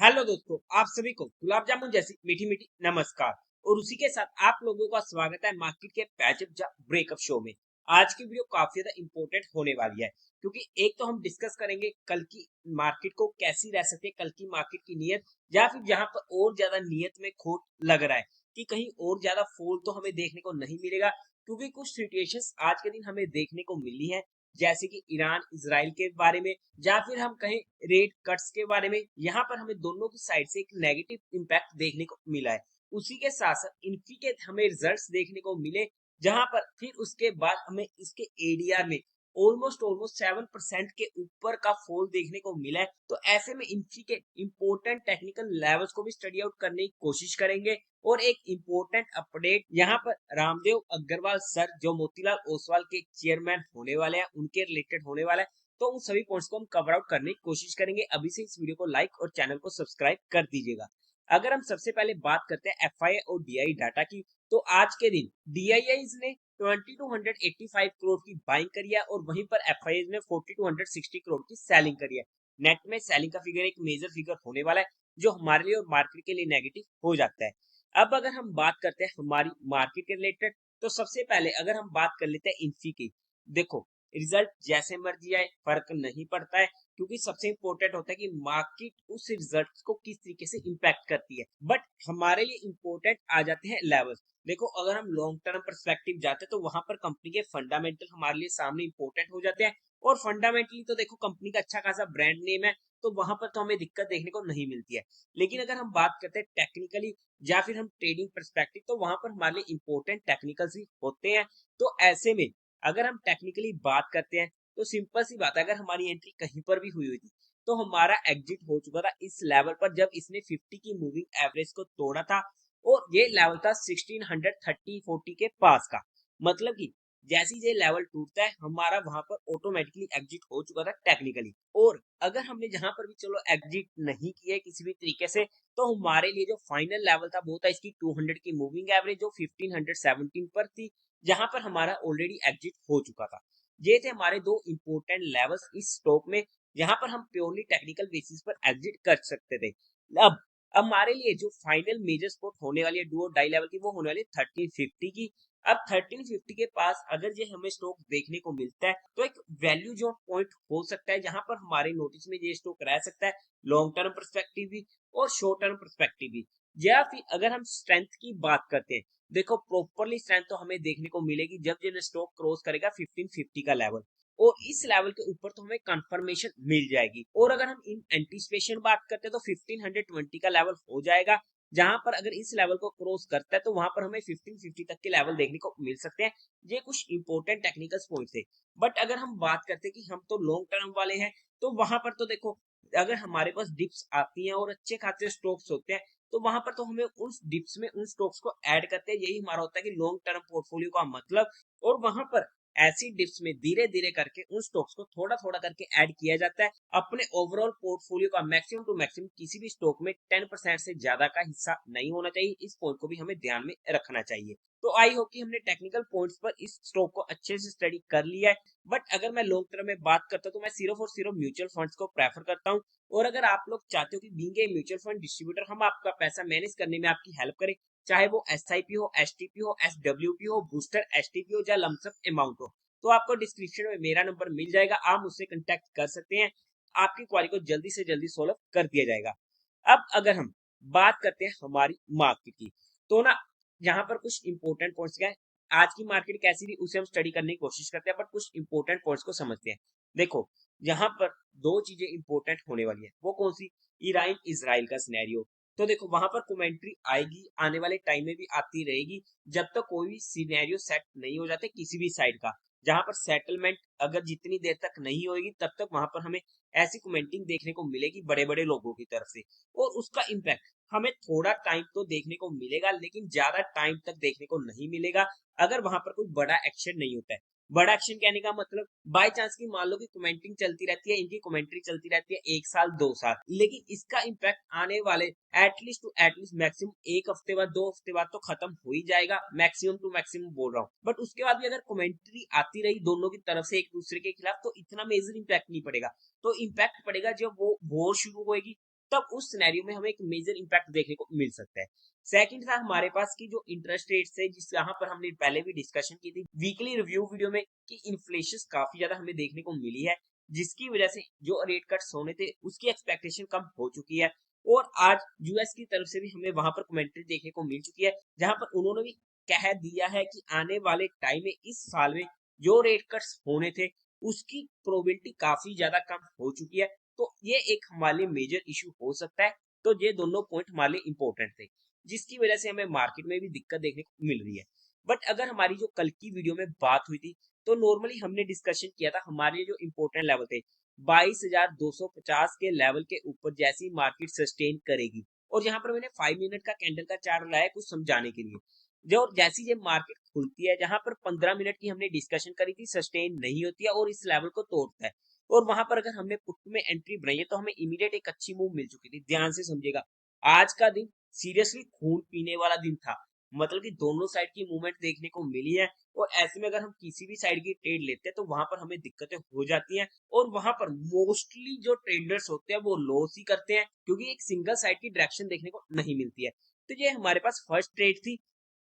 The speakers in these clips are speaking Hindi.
हेलो दोस्तों, आप सभी को गुलाब जामुन जैसी मीठी मीठी नमस्कार। और उसी के साथ आप लोगों का स्वागत है मार्केट के पैचअप ब्रेकअप शो में। आज की वीडियो काफी ज्यादा इंपॉर्टेंट होने वाली है, क्योंकि एक तो हम डिस्कस करेंगे कल की मार्केट को कैसी रह सकती है, कल की मार्केट की नीयत, या फिर जहां पर और ज्यादा नीयत में खोट लग रहा है कि कहीं और ज्यादा फॉल तो हमें देखने को नहीं मिलेगा। क्योंकि कुछ सिचुएशंस आज के दिन हमें देखने को मिली है, जैसे कि ईरान इजराइल के बारे में, या फिर हम कहें रेट कट्स के बारे में। यहाँ पर हमें दोनों की साइड से एक नेगेटिव इम्पैक्ट देखने को मिला है। उसी के साथ साथ इनफी के हमें रिजल्ट्स देखने को मिले, जहां पर फिर उसके बाद हमें इसके एडीआर में ऑलमोस्ट ऑलमोस्ट 7% के ऊपर का फॉल देखने को मिला है। तो ऐसे में इनफी के इंपॉर्टेंट टेक्निकल लेवल्स को भी स्टडी आउट करने की कोशिश करेंगे। और एक इंपॉर्टेंट अपडेट यहाँ पर रामदेव अग्रवाल सर, जो मोतीलाल ओसवाल के चेयरमैन होने वाले हैं, उनके रिलेटेड होने वाला है। तो उन सभी पॉइंट्स को हम कवर आउट करने की कोशिश करेंगे। अभी से इस वीडियो को लाइक और चैनल को सब्सक्राइब कर दीजिएगा। अगर हम सबसे पहले बात करते हैं एफआईआई और डीआई डाटा की, तो आज के दिन डीआईआईज ने 2285 करोड़ की बाइंग करी है, और वहीं पर एफआईआईज ने 4260 करोड़ की सेलिंग करी है। नेट में सेलिंग का फिगर एक मेजर फिगर होने वाला है, जो हमारे लिए और मार्केट के लिए नेगेटिव हो जाता है। अब अगर हम बात करते हैं हमारी मार्केट के रिलेटेड, तो सबसे पहले अगर हम बात कर लेते हैं इन्फी की। देखो, रिजल्ट जैसे मर्जी आए फर्क नहीं पड़ता है, क्योंकि सबसे इंपॉर्टेंट होता है कि मार्केट उस रिजल्ट को किस तरीके से इंपैक्ट करती है। बट हमारे लिए इंपॉर्टेंट आ जाते हैं लेवल्स। देखो, अगर हम लॉन्ग टर्म परस्पेक्टिव जाते हैं तो वहां पर कंपनी के फंडामेंटल हमारे लिए सामने इंपॉर्टेंट हो जाते हैं। और फंडामेंटली तो देखो, कंपनी का अच्छा खासा ब्रांड नेम है, तो वहां पर तो हमें दिक्कत देखने को नहीं मिलती है। लेकिन अगर हम बात करते हैं टेक्निकली या फिर हम ट्रेडिंग परस्पेक्टिव, तो वहां पर हमारे लिए इंपॉर्टेंट टेक्निकल्स ही होते हैं। तो ऐसे में अगर हम टेक्निकली बात करते हैं, तो सिंपल सी बात है, अगर हमारी एंट्री कहीं पर भी हुई थी, तो हमारा एग्जिट हो चुका था इस लेवल पर, जब इसने 50 की मूविंग एवरेज को तोड़ा था। और ये लेवल था 1630-40 के पास का। मतलब कि जैसे ही ये लेवल टूटता है, हमारा वहां पर ऑटोमेटिकली एग्जिट हो चुका था टेक्निकली। और अगर हमने जहां पर भी चलो एग्जिट नहीं किया किसी भी तरीके से, तो हमारे लिए जो फाइनल लेवल था वो था इसकी 200 की मूविंग एवरेज, जो 1517 पर थी, जहां पर हमारा ऑलरेडी एग्जिट हो चुका था। ये थे हमारे दो इंपॉर्टेंट लेवल्स इस स्टॉक में, जहां पर हम प्योरली टेक्निकल बेसिस पर एग्जिट कर सकते थे। अब हमारे लिए जो फाइनल मेजर स्पॉट होने वाली है डू और डाई लेवल की, वो होने वाली है 1350 की। अब 1350 के पास अगर ये हमें स्टॉक देखने को मिलता है, तो एक वैल्यू जो पॉइंट हो सकता है, जहां पर हमारे नोटिस में ये स्टॉक रह सकता है, लॉन्ग टर्म परस्पेक्टिव भी और शॉर्ट टर्म परस्पेक्टिव भी। या फिर अगर हम स्ट्रेंथ की बात करते हैं, देखो प्रॉपरली स्ट्रेंथ तो हमें देखने को मिलेगी जब ये स्टॉक क्रॉस करेगा 1550 का लेवल, और इस लेवल के ऊपर तो हमें कंफर्मेशन मिल जाएगी। और अगर हम इन एंटीसिपेशन बात करते हैं, तो 1520 का लेवल हो जाएगा, जहां पर अगर इस लेवल को क्रॉस करता है, तो वहां पर हमें 1550 तक के लेवल देखने को मिल सकते हैं। ये कुछ इंपॉर्टेंट टेक्निकल पॉइंट्स है। बट अगर हम बात करते हैं कि हम तो लॉन्ग टर्म वाले हैं, तो वहां पर तो देखो, अगर हमारे पास डिप्स आती हैं और अच्छे खासे स्टॉक्स होते हैं, तो वहां पर तो हमें उन डिप्स में उन स्टॉक्स को ऐड करते हैं। यही हमारा होता है कि लॉन्ग टर्म पोर्टफोलियो का मतलब। और वहां पर ऐसी डिप्स में धीरे धीरे करके उन स्टॉक्स को थोड़ा थोड़ा करके ऐड किया जाता है। अपने ओवरऑल पोर्टफोलियो का मैक्सिमम टू मैक्सिमम किसी भी स्टॉक में 10% से ज्यादा का हिस्सा नहीं होना चाहिए। इस पॉइंट को भी हमें ध्यान में रखना चाहिए। तो आई होप कि हमने टेक्निकल पॉइंट्स पर इस स्टॉक को अच्छे से स्टडी कर लिया है। बट अगर मैं लॉन्ग टर्म में बात करता हूँ, तो मैं सिर्फ और सिर्फ म्यूचुअल फंड्स को प्रेफर करता हूँ। और अगर आप लोग चाहते हो कि being a mutual fund distributor हम आपका पैसा मैनेज करने में आपकी हेल्प करें, चाहे वो SIP हो, STP हो, SWP हो, बूस्टर STP हो, या लमसम अमाउंट हो, तो आपको डिस्क्रिप्शन में मेरा नंबर मिल जाएगा, आप मुझसे कांटेक्ट कर सकते हैं। आपकी क्वारी को जल्दी से जल्दी सोल्व कर दिया जाएगा। अब अगर हम बात करते हैं हमारी मार्केट की, तो ना यहाँ पर कुछ इंपॉर्टेंट पॉइंट्स क्या है, आज की मार्केट कैसी थी उसे हम स्टडी करने की कोशिश करते हैं, बट कुछ इंपॉर्टेंट पॉइंट्स को समझते हैं। देखो, यहाँ पर दो चीजें इंपॉर्टेंट होने वाली है, वो कौन सी? ईरान इजराइल का सिनेरियो। तो देखो, वहां पर कमेंट्री आएगी, आने वाले टाइम में भी आती रहेगी, जब तक कोई भी सिनेरियो सेट नहीं हो जाते किसी भी साइड का। जहां पर सेटलमेंट अगर जितनी देर तक नहीं होगी, तब तक वहां पर हमें ऐसी कमेंटिंग देखने को मिलेगी बड़े बड़े लोगों की तरफ से, और उसका इम्पैक्ट हमें थोड़ा टाइम तो देखने को मिलेगा, लेकिन ज्यादा टाइम तक देखने को नहीं मिलेगा, अगर वहां पर कोई बड़ा एक्शन नहीं होता है। बड़ा एक्शन कहने का मतलब, बाय चांस की मान लो कि कमेंटिंग चलती रहती है, इनकी कमेंट्री चलती रहती है 1 साल 2 साल, लेकिन इसका इम्पैक्ट आने वाले एटलीस्ट टू एटलीस्ट मैक्सिमम 1 हफ्ते बाद 2 हफ्ते बाद तो खत्म हो ही जाएगा, मैक्सिमम टू मैक्सिमम बोल रहा हूँ। बट उसके बाद भी अगर कमेंट्री आती रही दोनों की तरफ से एक दूसरे के खिलाफ, तो इतना मेजर इम्पैक्ट नहीं पड़ेगा। तो इम्पैक्ट पड़ेगा जब वो वॉर शुरू होगी, तब उस सिनेरियो में हमें एक मेजर इंपैक्ट देखने को मिल सकता है। सेकंड था हमारे पास की जो इंटरेस्ट रेट्स है, जिस यहाँ पर हमने पहले भी डिस्कशन की थी वीकली रिव्यू वीडियो में कि इन्फ्लेशन काफी ज्यादा हमें देखने को मिली है, जिसकी वजह से जो रेट कट्स होने थे उसकी एक्सपेक्टेशन कम हो चुकी है। और आज यूएस की तरफ से भी हमें वहां पर कमेंट्री देखने को मिल चुकी है, जहां पर उन्होंने भी कह दिया है कि आने वाले टाइम में इस साल में जो रेट कट्स होने थे उसकी प्रोबेबिलिटी काफी ज्यादा कम हो चुकी है। तो ये एक हमारे लिए मेजर इशू हो सकता है। तो ये दोनों पॉइंट हमारे लिए इंपॉर्टेंट थे, जिसकी वजह से हमें मार्केट में भी दिक्कत देखने को मिल रही है। बट अगर हमारी जो कल की वीडियो में बात हुई थी, तो नॉर्मली हमने डिस्कशन किया था हमारे जो इंपॉर्टेंट लेवल थे 22,250 के लेवल के ऊपर जैसी मार्केट सस्टेन करेगी। और यहाँ पर मैंने 5 मिनट का कैंडल का चार्ट लाया कुछ समझाने के लिए। जो जैसी ये मार्केट खुलती है, जहां पर 15 मिनट की हमने डिस्कशन करी थी, सस्टेन नहीं होती है और इस लेवल को तोड़ता है, और वहां पर अगर हमने पुट में एंट्री बनाई है तो हमें इमीडिएट एक अच्छी मूव मिल चुकी थी। ध्यान से समझिएगा, आज का दिन सीरियसली खून पीने वाला दिन था। मतलब कि दोनों साइड की मूवमेंट देखने को मिली है, और ऐसे में अगर हम किसी भी साइड की ट्रेड लेते हैं तो वहां पर हमें दिक्कतें हो जाती हैं। और वहां पर मोस्टली जो ट्रेडर्स होते हैं वो लॉस ही करते हैं, क्योंकि एक सिंगल साइड की डायरेक्शन देखने को नहीं मिलती है। तो ये हमारे पास फर्स्ट ट्रेड थी।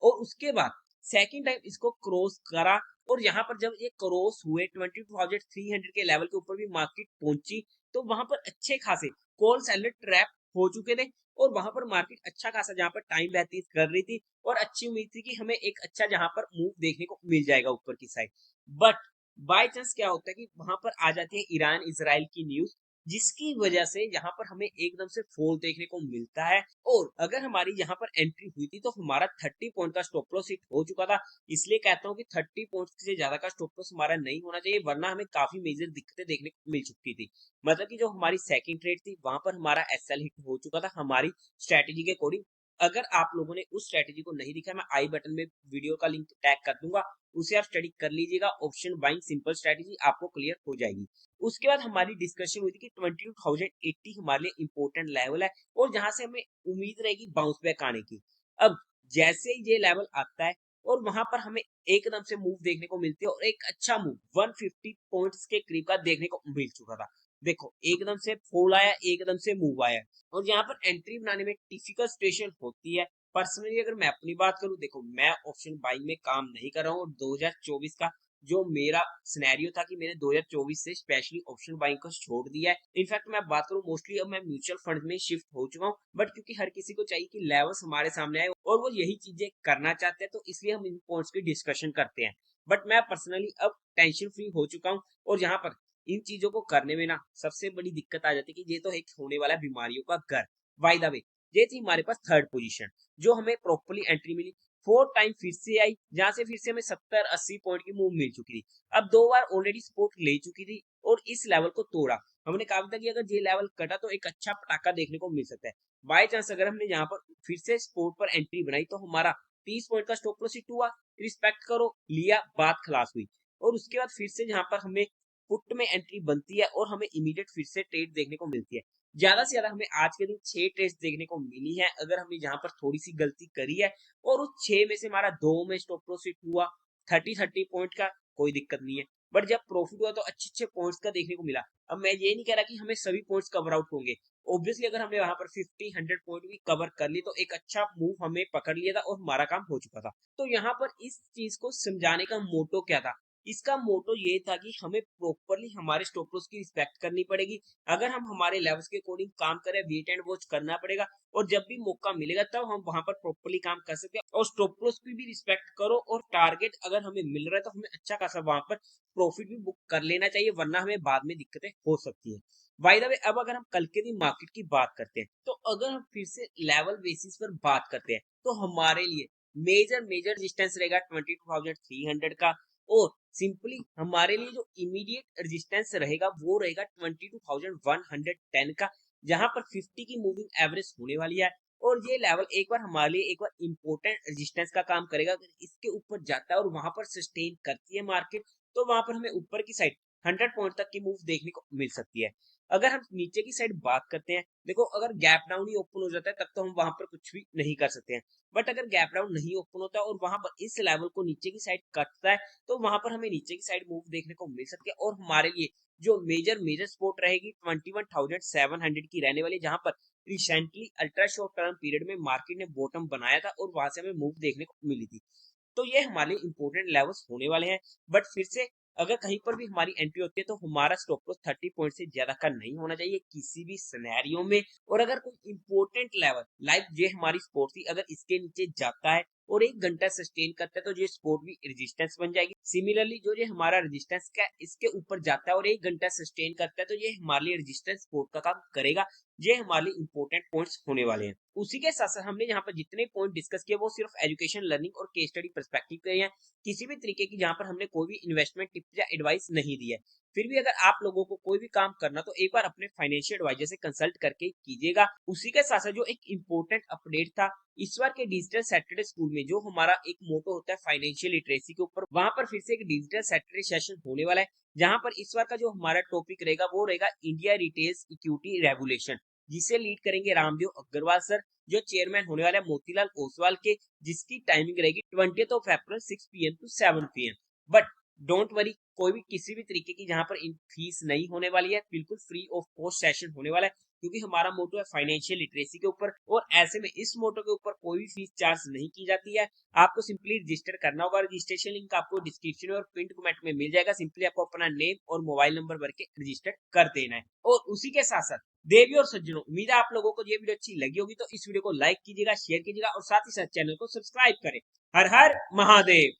और उसके बाद सेकंड टाइम इसको क्रॉस करा, और यहाँ पर जब ये क्रॉस हुए 22,300 के लेवल के ऊपर भी मार्केट पहुंची, तो वहां पर अच्छे खासे कॉल सेलर ट्रैप हो चुके थे। और वहां पर मार्केट अच्छा खासा जहां पर टाइम व्यतीत कर रही थी, और अच्छी उम्मीद थी कि हमें एक अच्छा जहां पर मूव देखने को मिल जाएगा ऊपर की साइड। बट बाय चांस क्या होता है कि वहां पर आ जाती है ईरान इसराइल की न्यूज, जिसकी वजह से यहाँ पर हमें एकदम से फॉल देखने को मिलता है। और अगर हमारी यहाँ पर एंट्री हुई थी तो हमारा 30 पॉइंट का स्टॉप लॉस हिट हो चुका था। इसलिए कहता हूँ कि 30 पॉइंट से ज्यादा का स्टॉप लॉस हमारा नहीं होना चाहिए, वरना हमें काफी मेजर दिक्कतें देखने को मिल चुकी थी। मतलब कि जो हमारी सेकंड ट्रेड थी वहां पर हमारा एसएल हिट हो चुका था हमारी स्ट्रेटेजी के अकॉर्डिंग। अगर आप लोगों ने उस स्ट्रेटेजी को नहीं दिखा, मैं आई बटन में वीडियो का लिंक टैग कर दूंगा, उसे आप स्टडी कर लीजिएगा। ऑप्शन बाइंग सिंपल स्ट्रेटेजी आपको क्लियर हो जाएगी। उसके बाद हमारी डिस्कशन हुई थी कि 22,080 हमारे लिए इंपॉर्टेंट लेवल है, और जहां से हमें उम्मीद रहेगी बाउंस बैक आने की। अब जैसे ही ये लेवल आता है और वहां पर हमें एकदम से मूव देखने को मिलती है, और एक अच्छा मूव 150 पॉइंट्स के करीब का देखने को मिल चुका था। देखो, एकदम से फॉल आया, एकदम से मूव आया, और यहाँ पर एंट्री बनाने में डिफिकल्ट सिचुएशन होती है। पर्सनली अगर मैं अपनी बात करूं, देखो मैं ऑप्शन बाइंग में काम नहीं कर रहा हूँ, और 2024 का जो मेरा सिनेरियो था कि मैंने 2024 से स्पेशली ऑप्शन बाइंग को छोड़ दिया है। इनफैक्ट मैं बात करूं, मोस्टली अब मैं म्यूचुअल फंड में शिफ्ट हो चुका हूं। बट क्योंकि हर किसी को चाहिए कि लेवल्स हमारे सामने आए और वो यही चीजें करना चाहते हैं, तो इसलिए हम इन पॉइंट्स की डिस्कशन करते हैं। बट मैं पर्सनली अब टेंशन फ्री हो चुका हूँ, और यहाँ पर इन चीजों को करने में ना सबसे बड़ी दिक्कत आ जाती है कि ये तो एक होने वाला बीमारियों का घर। बाय द वे, ये थी हमारे पास थर्ड पोजीशन, जो हमें प्रॉपर्ली एंट्री मिली। फोर्थ टाइम फिर से आई, जहां से फिर से हमें 70-80 पॉइंट की मूव मिल चुकी थी। अब 2 बार ऑलरेडी सपोर्ट ले चुकी थी, और इस लेवल को तोड़ा। हमने कहा था कि अगर ये लेवल कटा तो एक अच्छा पटाखा देखने को मिल सकता है। बाय चांस अगर हमने यहाँ पर फिर से सपोर्ट पर एंट्री बनाई तो हमारा 30 पॉइंट का स्टॉप लॉस हिट हुआ, रिस्पेक्ट करो लिया, बात खलास हुई। और उसके बाद फिर से जहां पर हमें पुट में एंट्री बनती है और हमें इमीडिएट फिर से ट्रेड देखने को मिलती है। ज्यादा से ज्यादा हमें आज के दिन 6 ट्रेड्स देखने को मिली है। अगर हमने यहाँ पर थोड़ी सी गलती करी है, और उस 6 में से हमारा 2 में स्टॉप लॉस हिट हुआ 30 पॉइंट का, कोई दिक्कत नहीं है। बट जब प्रॉफिट हुआ तो अच्छे अच्छे पॉइंट्स का देखने को मिला। अब मैं ये नहीं कह रहा कि हमें सभी पॉइंट्स कवर आउट होंगे। ऑब्वियसली अगर हमने वहां पर 50-100 पॉइंट भी कवर कर ली तो एक अच्छा मूव हमें पकड़ लिया था और हमारा काम हो चुका था। तो यहाँ पर इस चीज को समझाने का मोटो क्या था? इसका मोटो ये था कि हमें प्रॉपरली हमारे स्टॉप लॉस की रिस्पेक्ट करनी पड़ेगी। अगर हम हमारे लेवल्स के अकॉर्डिंग काम करें, वेट एंड वॉच करना पड़ेगा, और जब भी मौका मिलेगा तब हम वहां पर प्रॉपरली काम कर सकते हैं। और स्टॉप लॉस की भी रिस्पेक्ट करो, और टारगेट अगर हमें मिल रहा है तो हमें अच्छा खासा वहां पर प्रॉफिट भी बुक कर लेना चाहिए, वरना हमें बाद में दिक्कतें हो सकती है। बाय द वे, अब अगर हम कल के दिन मार्केट की बात करते हैं, तो अगर हम फिर से लेवल बेसिस पर बात करते हैं, तो हमारे लिए मेजर मेजर रेजिस्टेंस रहेगा 22,300 का। और सिंपली हमारे लिए जो इमीडिएट रेजिस्टेंस रहेगा वो रहेगा 22,110 का, जहां पर 50 की मूविंग एवरेज होने वाली है। और ये लेवल एक बार हमारे लिए एक बार इंपॉर्टेंट रेजिस्टेंस का काम करेगा। अगर इसके ऊपर जाता है और वहां पर सस्टेन करती है मार्केट, तो वहां पर हमें ऊपर की साइड 100 पॉइंट तक की मूव देखने को मिल सकती है। अगर हम नीचे की साइड बात करते हैं, देखो अगर गैप डाउन ही ओपन हो जाता है तब तो हम वहां पर कुछ भी नहीं कर सकते हैं। बट अगर गैप डाउन नहीं ओपन होता और वहां पर इस लेवल को नीचे की साइड कटता है, तो वहां पर हमें नीचे की साइड मूव देखने को मिल सकती है। और हमारे लिए जो मेजर मेजर सपोर्ट रहेगी 21,700 की रहने वाली, जहां पर recently ultra short term period में मार्केट ने बॉटम बनाया था और वहां से हमें मूव देखने को मिली थी। तो ये हमारे लिए इंपॉर्टेंट लेवल्स होने वाले हैं। बट फिर से अगर कहीं पर भी हमारी एंट्री होती है तो हमारा स्टॉप लॉस 30 पॉइंट से ज्यादा का नहीं होना चाहिए किसी भी सिनेरियो में। और अगर कोई इंपॉर्टेंट लेवल लाइक ये हमारी सपोर्ट थी, अगर इसके नीचे जाता है और 1 घंटा सस्टेन करता है तो ये सपोर्ट भी रेजिस्टेंस बन जाएगी। सिमिलरली जो ये हमारा रेजिस्टेंस का इसके ऊपर जाता है और 1 घंटा सस्टेन करता है तो ये हमारे लिए रेजिस्टेंस सपोर्ट का काम करेगा। ये हमारे लिए इंपॉर्टेंट पॉइंट्स होने वाले हैं। उसी के साथ साथ हमने यहाँ पर जितने पॉइंट डिस्कस किए वो सिर्फ एजुकेशन, लर्निंग और केस स्टडी पर्सपेक्टिव के हैं। किसी भी तरीके की जहाँ पर हमने कोई भी इन्वेस्टमेंट टिप या एडवाइस नहीं दी है। फिर भी अगर आप लोगों को कोई भी काम करना तो एक बार अपने फाइनेंशियल एडवाइजर से कंसल्ट करके कीजिएगा। उसी के साथ साथ जो एक इम्पोर्टेंट अपडेट था, इस बार के डिजिटल सैटरडे स्कूल में जो हमारा एक मोटो होता है फाइनेंशियल लिटरेसी के ऊपर, वहां पर फिर से एक डिजिटल सैटरडे सेशन होने वाला है। जहां पर इस बार का जो हमारा टॉपिक रहेगा वो रहेगा इंडिया रिटेल इक्विटी रेगुलेशन, जिसे लीड करेंगे रामदेव अग्रवाल सर, जो चेयरमैन होने वाले मोतीलाल ओसवाल के, जिसकी टाइमिंग रहेगी 20th of April 6 PM to 7 PM। But don't worry, कोई भी किसी भी तरीके की जहां पर फीस नहीं होने वाली है, बिल्कुल फ्री ऑफ कॉस्ट सेशन होने वाला है, क्योंकि हमारा मोटो है फाइनेंशियल लिटरेसी के ऊपर। और ऐसे में इस मोटो के ऊपर कोई भी फीस चार्ज नहीं की जाती है। आपको सिंपली रजिस्टर करना होगा। रजिस्ट्रेशन लिंक आपको डिस्क्रिप्शन और पिन कमेंट में मिल जाएगा। सिंपली आपको अपना नेम और मोबाइल नंबर भर के रजिस्टर कर देना है। और उसी के साथ साथ देवी और सज्जनों, उम्मीद है आप लोगों को ये वीडियो अच्छी लगी होगी, तो इस वीडियो को लाइक कीजिएगा, शेयर कीजिएगा और साथ ही साथ चैनल को सब्सक्राइब करें। हर हर महादेव।